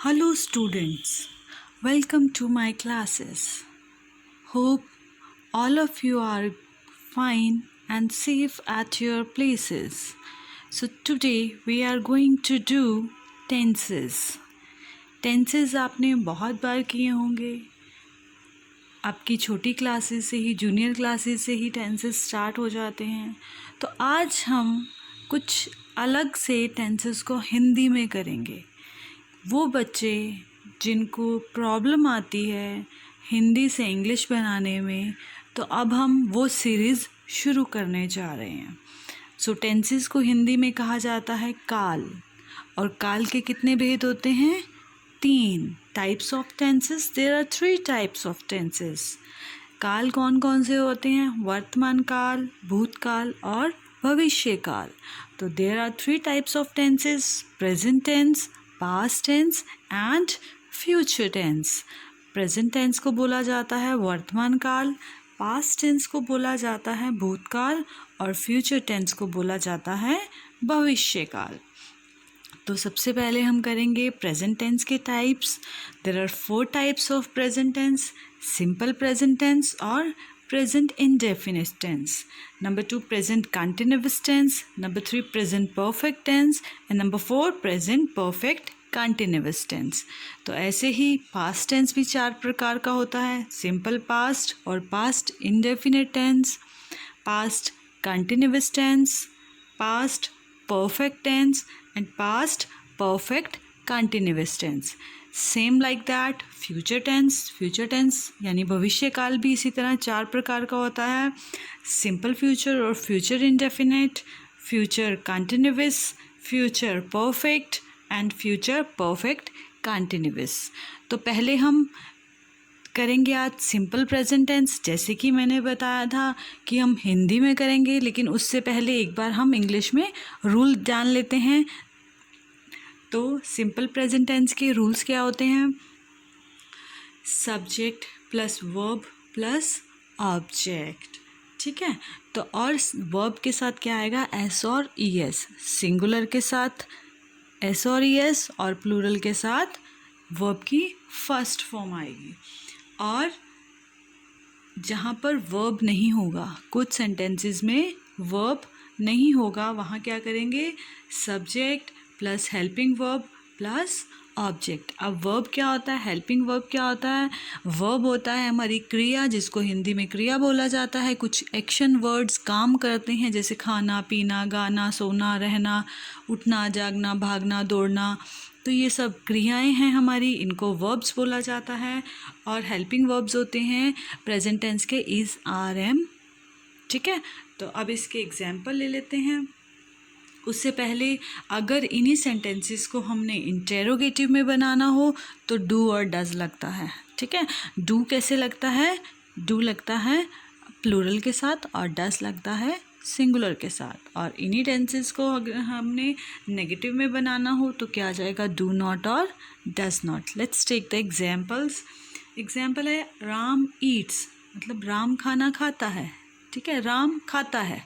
Hello students, welcome to my classes. Hope all of you are fine and safe at your places. So today we are going to do tenses. Tenses आपने बहुत बार किए होंगे. आपकी छोटी classes से ही, junior classes से ही tenses start हो जाते हैं. तो आज हम कुछ अलग से टेंसेस को हिंदी में करेंगे. वो बच्चे जिनको प्रॉब्लम आती है हिंदी से इंग्लिश बनाने में, तो अब हम वो सीरीज़ शुरू करने जा रहे हैं. सो टेंसेस को हिंदी में कहा जाता है काल. और काल के कितने भेद होते हैं? 3 types of tenses. There are 3 types of tenses. काल कौन कौन से होते हैं? वर्तमान काल, भूतकाल और भविष्य काल. तो there are 3 types of tenses: present tense, past tense and future tense. Present tense को बोला जाता है वर्तमान काल, पास्ट टेंस को बोला जाता है भूतकाल और फ्यूचर टेंस को बोला जाता है भविष्य काल. तो सबसे पहले हम करेंगे प्रेजेंट टेंस के types. There are 4 types of present tense: simple present tense और present indefinite tense. Number 2 present continuous tense. Number 3 present perfect tense and number 4 present perfect continuous tense. तो ऐसे ही past tense भी 4 प्रकार का होता है: simple past और past indefinite tense, past continuous tense, past perfect tense and past perfect continuous tense. Same like that future tense यानी भविष्य काल भी इसी तरह 4 प्रकार का होता है: सिंपल फ्यूचर और future indefinite, future continuous, future perfect and future perfect continuous. तो पहले हम करेंगे आज सिंपल प्रेजेंट टेंस. जैसे कि मैंने बताया था कि हम हिंदी में करेंगे, लेकिन उससे पहले एक बार हम इंग्लिश में रूल जान लेते हैं. तो सिंपल प्रेजेंट टेंस के रूल्स क्या होते हैं? Subject plus verb plus object. ठीक है. तो और वर्ब के साथ क्या आएगा? एस और ई एस. सिंगुलर के साथ एस और ई एस और प्लूरल के साथ वर्ब की फर्स्ट फॉर्म आएगी. और जहाँ पर वर्ब नहीं होगा, कुछ सेंटेंसेस में वर्ब नहीं होगा, वहाँ क्या करेंगे? Subject plus helping verb plus object. अब वर्ब क्या होता है? हेल्पिंग वर्ब क्या होता है? वर्ब होता है हमारी क्रिया, जिसको हिंदी में क्रिया बोला जाता है. कुछ एक्शन वर्ड्स काम करते हैं, जैसे खाना, पीना, गाना, सोना, रहना, उठना, जागना, भागना, दौड़ना. तो ये सब क्रियाएं हैं हमारी, इनको वर्ब्स बोला जाता है. और हेल्पिंग वर्ब्स होते हैं प्रेजेंट टेंस के इज़, आर, एम. ठीक है. तो अब इसके एग्जाम्पल ले लेते हैं. उससे पहले अगर इन्हीं सेंटेंसेस को हमने इंटेरोगेटिव में बनाना हो तो डू और डज लगता है. ठीक है. डू कैसे लगता है? डू लगता है प्लूरल के साथ और डज लगता है सिंगुलर के साथ. और इन्हीं टेंसेस को अगर हमने नेगेटिव में बनाना हो तो क्या आ जाएगा? डू नॉट और does not. Let's take the examples. Example है राम ईट्स, मतलब राम खाना खाता है. ठीक है. राम खाता है.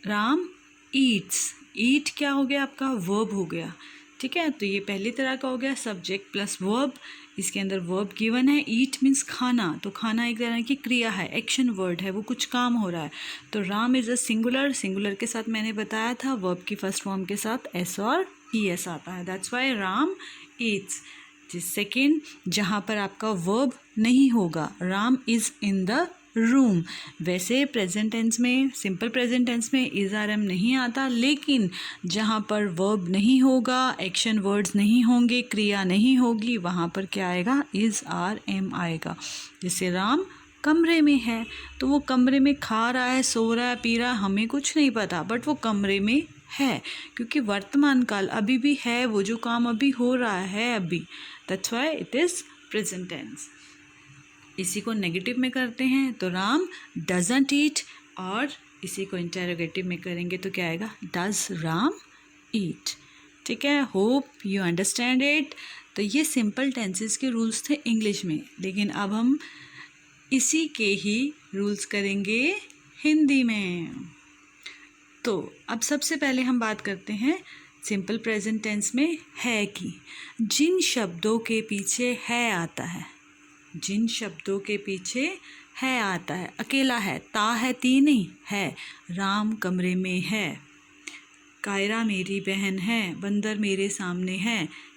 राम ईट्स. ईट क्या हो गया? आपका वर्ब हो गया. ठीक है. तो ये पहली तरह का हो गया सब्जेक्ट प्लस वर्ब. इसके अंदर वर्ब गिवन है. ईट मीन्स खाना, तो खाना एक तरह की क्रिया है, एक्शन वर्ड है, वो कुछ काम हो रहा है. तो Ram is a singular. Singular के साथ मैंने बताया था वर्ब की फर्स्ट फॉर्म के साथ एस और ई एस आता है. That's why Ram Yeats. Second, जहाँ पर आपका वर्ब नहीं होगा, Ram is in the room. वैसे प्रेजेंट टेंस में, सिंपल प्रेजेंट टेंस में इज़, आर, एम नहीं आता, लेकिन जहाँ पर वर्ब नहीं होगा, एक्शन वर्ड्स नहीं होंगे, क्रिया नहीं होगी, वहाँ पर क्या आएगा? इज़, आर, एम आएगा. जैसे राम कमरे में है, तो वो कमरे में खा रहा है, सो रहा है, पी रहा है, हमें कुछ नहीं पता, बट वो कमरे में है, क्योंकि वर्तमान काल अभी भी है, वो जो काम अभी हो रहा है अभी. That's why it is present tense. इसी को नेगेटिव में करते हैं तो राम डजंट ईट, और इसी को इंटेरोगेटिव में करेंगे तो क्या आएगा? डज राम ईट. ठीक है. Hope you understand it. तो ये सिंपल टेंसेस के रूल्स थे इंग्लिश में, लेकिन अब हम इसी के ही रूल्स करेंगे हिंदी में. तो अब सबसे पहले हम बात करते हैं सिंपल प्रेजेंट टेंस में है की। जिन शब्दों के पीछे है आता है, जिन शब्दों के पीछे है आता है, अकेला है, ता है ती नहीं है। राम कमरे में है, कायरा मेरी बहन है, बंदर मेरे सामने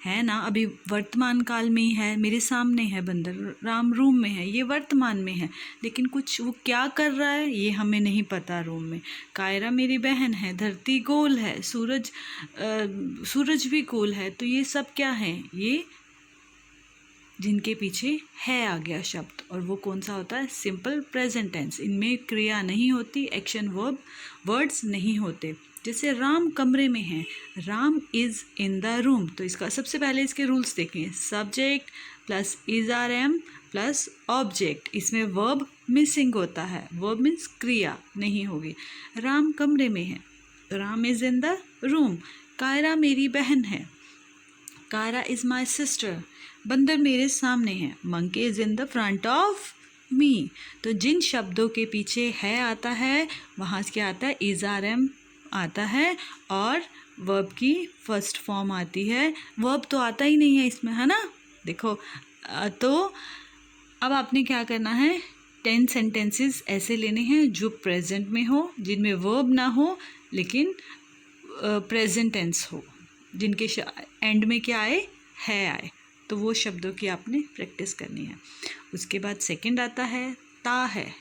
है ना, अभी वर्तमान काल में ही है, मेरे सामने है बंदर, राम रूम में है, ये वर्तमान में है, लेकिन कुछ वो क्या कर रहा है ये हमें नहीं पता रूम में। कायरा मेरी बहन है, धरती गोल है, सूरज भी गोल है, तो ये सब क्या है, ये जिनके पीछे है आ गया शब्द, और वो कौन सा होता है, सिंपल प्रेजेंट टेंस। इनमें क्रिया नहीं होती, एक्शन वर्ड्स नहीं होते। जैसे राम कमरे में है, Ram is in the room, तो इसका सबसे पहले इसके रूल्स देखें। Subject plus is are am plus object, इसमें वर्ब मिसिंग होता है, वर्ब मीन्स क्रिया नहीं होगी। राम कमरे में है, Ram is in the room. Kaira मेरी बहन है, कायरा इज़ माई सिस्टर। बंदर मेरे सामने है, monkey is in the front of me. तो जिन शब्दों के पीछे है आता है वहाँ क्या आता है, इज आर एम आता है, और वर्ब की फर्स्ट फॉर्म आती है। वर्ब तो आता ही नहीं है इसमें, है ना। देखो तो अब आपने क्या करना है, 10 सेंटेंसेस ऐसे लेने हैं जो प्रेजेंट में हो, जिनमें वर्ब ना हो लेकिन प्रेजेंट टेंस हो, जिनके एंड में क्या आए, है आए, तो वो शब्दों की आपने प्रैक्टिस करनी है। उसके बाद सेकंड आता है ता है।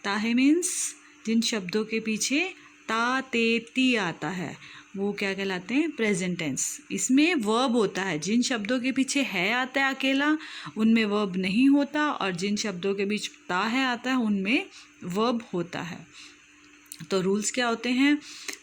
ता है मीन्स जिन शब्दों के पीछे ता ते ती आता है वो क्या कहलाते हैं, प्रेजेंट टेंस। इसमें वर्ब होता है, जिन शब्दों के पीछे है आता है अकेला उनमें वर्ब नहीं होता, और जिन शब्दों के बीच ता है आता है उनमें वर्ब होता है। तो रूल्स क्या होते हैं,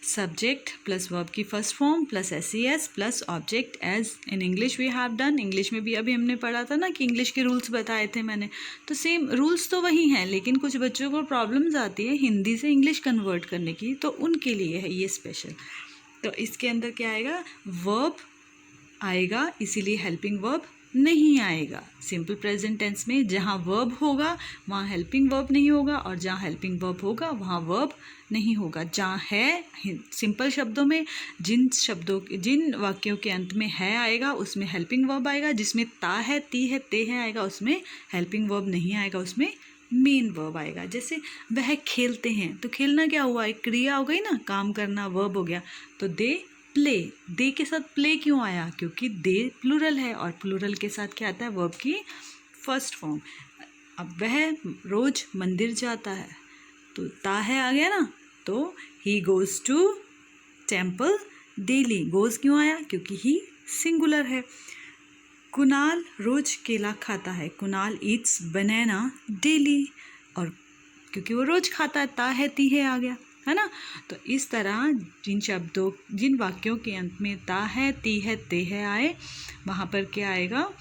सब्जेक्ट प्लस वर्ब की first form plus S plus object as in English we have done. English में भी अभी हमने पढ़ा था ना कि इंग्लिश के रूल्स बताए थे मैंने, तो सेम रूल्स तो वही हैं, लेकिन कुछ बच्चों को प्रॉब्लम्स आती है हिंदी से इंग्लिश कन्वर्ट करने की, तो उनके लिए है ये स्पेशल। तो इसके अंदर क्या आएगा, वर्ब आएगा, इसीलिए हेल्पिंग वर्ब नहीं आएगा। सिंपल प्रेजेंट टेंस में जहाँ वर्ब होगा वहाँ हेल्पिंग वर्ब नहीं होगा, और जहाँ हेल्पिंग वर्ब होगा वहाँ वर्ब नहीं होगा। जहाँ है, सिंपल शब्दों में जिन वाक्यों के अंत में है आएगा उसमें हेल्पिंग वर्ब आएगा, जिसमें ता है ती है ते है आएगा उसमें हेल्पिंग वर्ब नहीं आएगा, उसमें मेन वर्ब आएगा। जैसे वह खेलते हैं, तो खेलना क्या हुआ, एक क्रिया हो गई ना, काम करना वर्ब हो गया। तो दे प्ले, दे के साथ प्ले क्यों आया, क्योंकि दे प्लूरल है, और प्लूरल के साथ क्या आता है, वर्ब की फर्स्ट फॉर्म। अब वह रोज मंदिर जाता है, तो ता है आ गया ना, तो he goes to temple daily, goes क्यों आया, क्योंकि ही सिंगुलर है। कुणाल रोज केला खाता है, कुणाल ईट्स बनाना डेली, और क्योंकि वो रोज खाता है, ता है ती है आ गया, है ना। तो इस तरह जिन वाक्यों के अंत में ता है ती है ते है आए वहाँ पर क्या आएगा,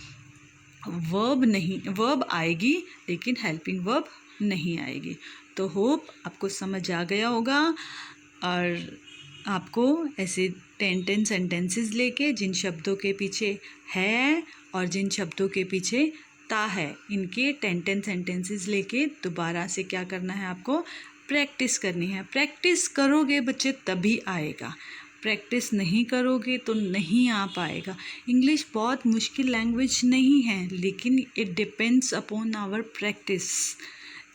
वर्ब नहीं, वर्ब आएगी लेकिन हेल्पिंग वर्ब नहीं आएगी। तो होप आपको समझ आ गया होगा, और आपको ऐसे 10 सेंटेंसेस लेके जिन शब्दों के पीछे है और जिन शब्दों के पीछे ता है, इनके 10 सेंटेंसेस लेके दोबारा से क्या करना है, आपको प्रैक्टिस करनी है। प्रैक्टिस करोगे बच्चे तभी आएगा, प्रैक्टिस नहीं करोगे तो नहीं आ पाएगा। इंग्लिश बहुत मुश्किल लैंग्वेज नहीं है, लेकिन it depends upon our practice,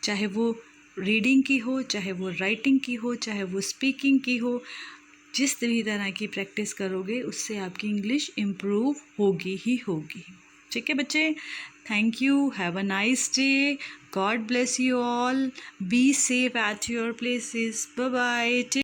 चाहे वो रीडिंग की हो, चाहे वो राइटिंग की हो, चाहे वो स्पीकिंग की हो। जिस भी तरह की प्रैक्टिस करोगे उससे आपकी इंग्लिश इम्प्रूव होगी ही होगी। ठीक है बच्चे, thank you, have a nice day, God bless you all, be safe at your places, bye bye.